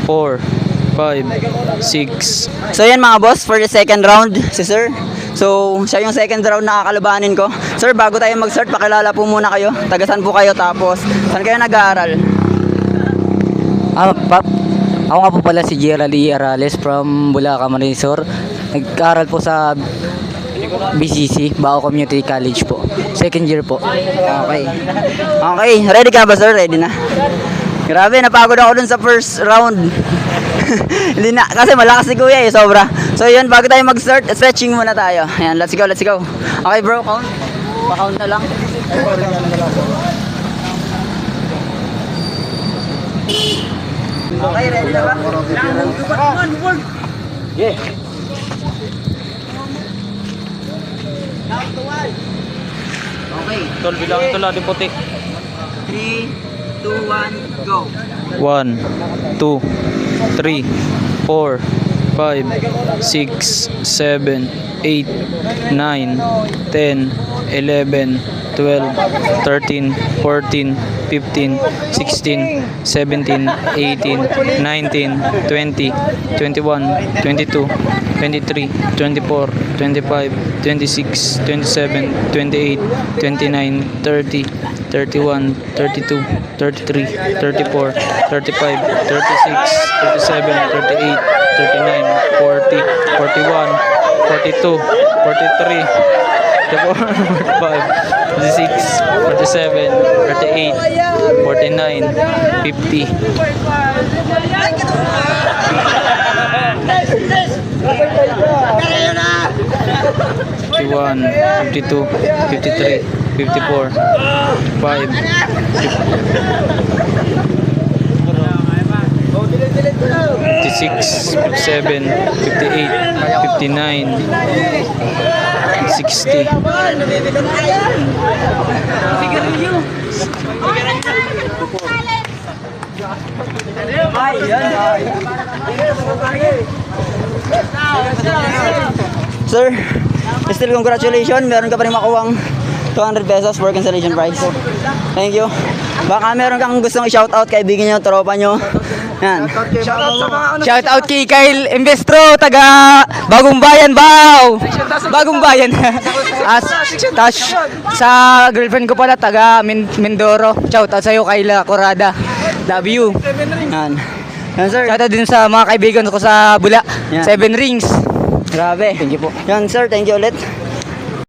4, 5, 6. So yan mga boss, for the second round, si sir. So, siya yung second round na kakalabanin ko. Sir, bago tayo mag-start, pakilala po muna kayo. Tagasan po kayo, tapos saan kayo nag-aaral? Ako nga po pala si Gerald E. Arales from Bulacan, Marisol. Nag-aaral po sa BCC, Bao Community College po. Second year po. Okay. Okay, ready ka ba sir? Ready na? Grabe, napagod ako dun sa first round. Hindi na, kasi malakas si kuya eh, sobra. So yun, bago tayo mag-start, stretching muna tayo. Ayan, let's go, let's go. Okay bro, count. Pa-count na lang. Okay, ready na ba? Yeah. Okay, Tol, bilang ito lang, di puti. 3, 2, 1, go. 1, 2, 3, 4, 5, 6, 7, 8, 9, 10, 11, 12, 13, 14, 15, 16, 17, 18, 19, 20, 21, 22, 23, 24, 25, 26, 27, 28, 29, 30, 31, 32, 33, 34, 35, 36, 37, 38, 39, 40, 41, 42, 43, 44, 45, 46, 47, 38, 49, 50. 51, 52, 53, 54, 5, 56, 57, 58, 59, 60. Sir, still congratulations. Meron ka pa rin makuwang 200 pesos for cancellation price. Thank you. Baka meron kang gustong i-shoutout kaibigan nyo, tropa nyo. Yan. Shout out kay Kyle Investro, taga Bagong Bayan, Bao! Bagong Bayan. Tas sa girlfriend ko pala, taga Mindoro. Shout out sa'yo, Kayla Corrada. Love you. Yan. Yan sir. Shout out din sa mga kaibigan ko sa Bula. Yan. 7 Rings. Grabe. Thank you po. Yan sir, thank you ulit.